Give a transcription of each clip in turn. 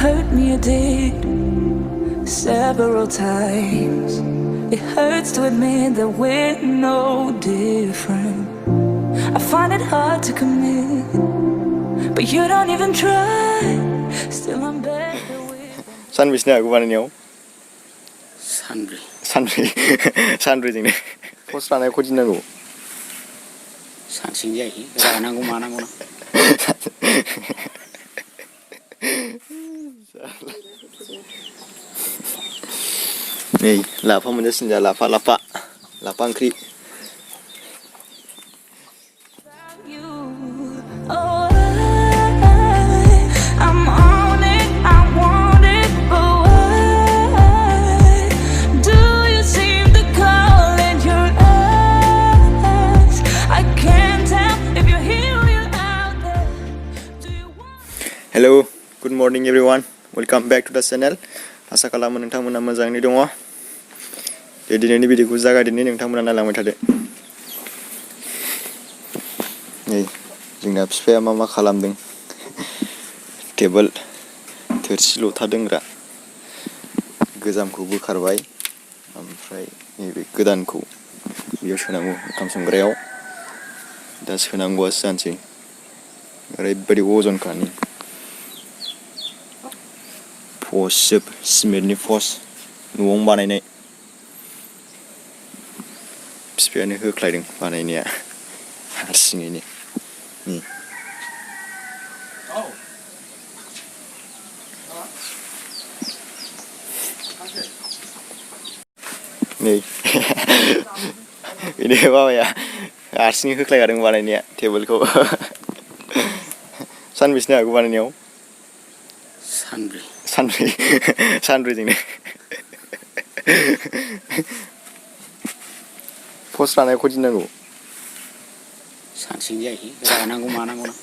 hurt me, it did several times. It hurts to admit that we're no different. I find it hard to commit, but you don't even try. Still I'm better with. Sandwich na Banainai. Sandwich. Sandwich ini. Post rana ko jinnago. Sansing jai. Ranangku mana ngono. Nih, lapa menjadi lapa angkri. Hello, good morning everyone. Welcome back to the channel. Asa Kalamw Nwngtangmwnna मोजाङै दङ. दिनैनि भिडिअखौ जागायदिनि नोंथांमोना नायलांबाय थादो. नै जोंना बिफाया मा खालामदों? टेबोल थोरसि लथा दोंग्रा गोजामखौ बोखारबाय ओमफ्राय नैबे गोदानखौ बेयाव सोनांगौ ओंखाम संग्रायाव. दा सोनांगौआसो जानोसै. ओरैबायदि अजनखानि पस्ट सिमेन्टनि पस्ट न'आवनो बानायनाय. बिफायानो होख्लायदों बानायनाया हारसिङैनो. नै बेनो बाबाया हारसिङै होख्लायखादों बानायनाया टेबोलखौ. सानबेसे नांगौ बानायनायाव? सानब्रैजोंनो पस्ट रानायाव खय दिन नांगौ? सानसेनो जायो. रानांगौ मानांगौ ना.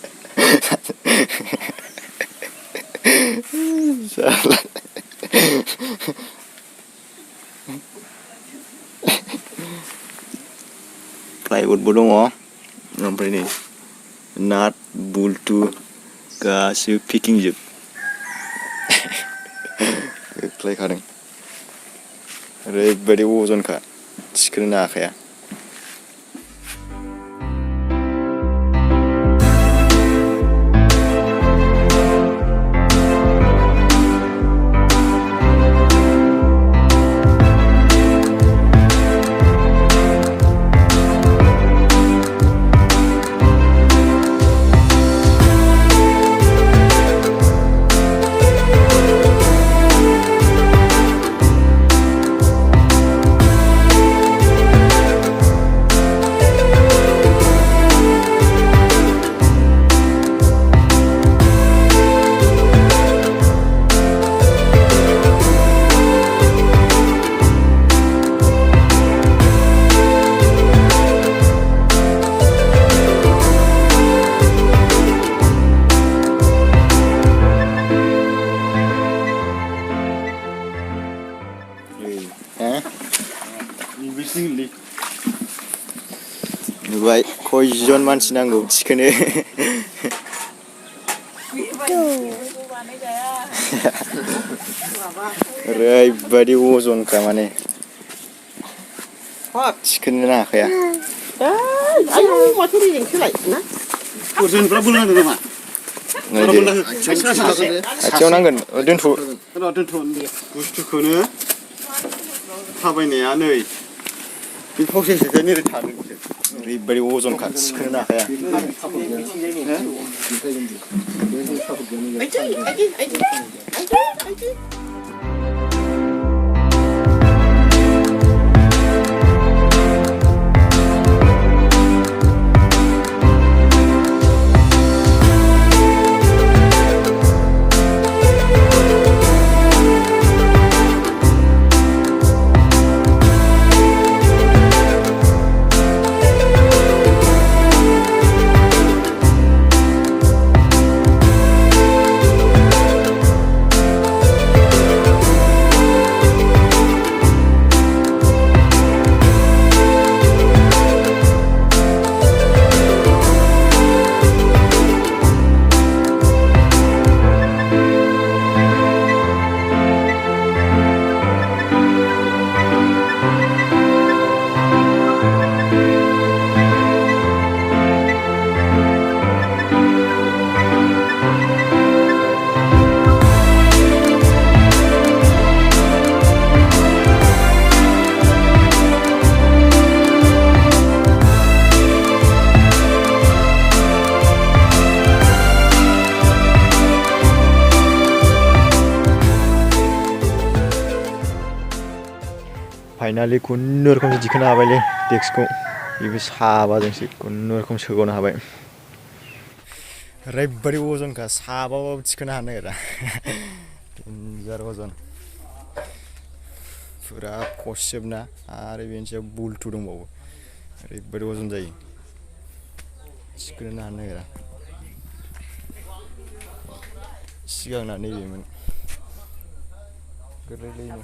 प्लाइवुडबो दङ ओमफ्राय नै नाट बुल्टु गासिबो फिटिं जोब. होख्लायखादों. ओरैबायदि अजनखा थिखोनो हाखाया. नुबाय खयजन मानसि नांगौ थिखोनो. ओरैबायदि अजनखा माने थिखोनो हाखाया. आयौ माथो रेजें सोलाय ना? अजनफ्रा बोलांदों नामा? आथिङाव नांगोन. दोनथ' बुस्थुखौनो थाबायनाया नै बे प्रसेसखौ नेरै थादों. ओरैबायदि अजनखा थिखोनो हाखाया. फाइनालि खुनुरुखुम दिखोनो हाबायलै डेस्कखौ बेबो साबाजोंसो खुनुरुखुम सोग'नो हाबाय ओरैबायदि अजनखा साबाबाबो थिखोनो हानो नागिरा डेन्जार अजन फुरा खसिजोबना आरो बेनि सायाव बुलथु दंबावो ओरैबायदि अजन जायो थिखोनो हानो नागिरा सिगांना नैबेमोन गोरलैनो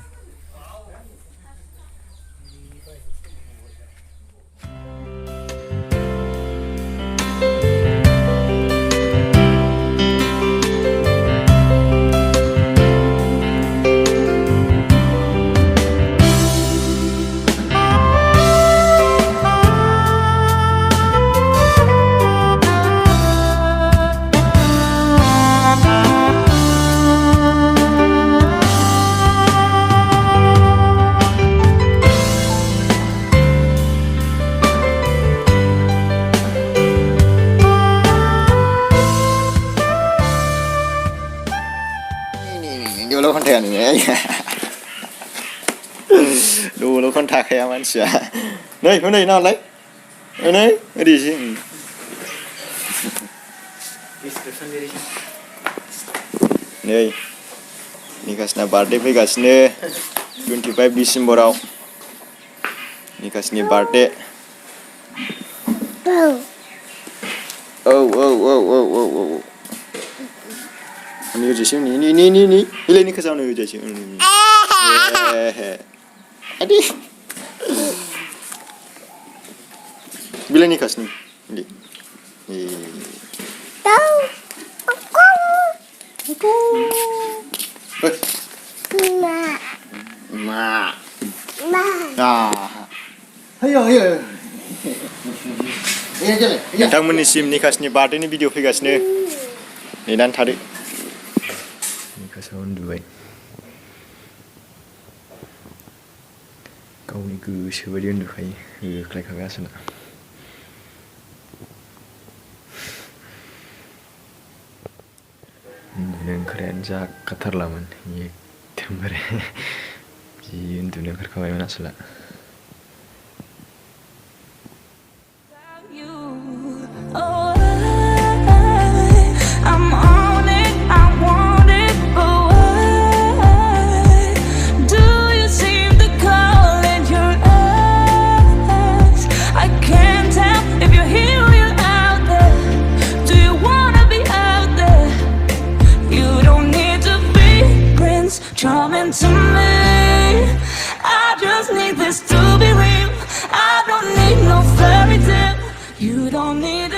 Dulu kan tahan ini. Dulu kan tak kayak manusia. Nih, mana ini nolai? Ini, di sini. Nih, ini kasihnya birthday pe kasihnya 25 Desember aw. Ini kasihnya birthday. Oh. Ini udah sih, ini. Ini kesana udah sih. Adik. Bila ni kas ni? Ini. Tahu. Aku. Ma. Ayo. नोंथांमोननिसिम निकासनि बार्थडेनि video फैगासिनो नेनानै थादो निकासआ उन्दुबाय गावनि गोसो बायदि उन्दुखायो होख्लायखाबाय आसोला उन्दुनो ओंखारनायानो जाखाथारलामोन एकदमबारे जि उन्दुनो ओंखारखाबायमोन Asola Charming to me, I just need this to be real. I don't need no fairy tale. You don't need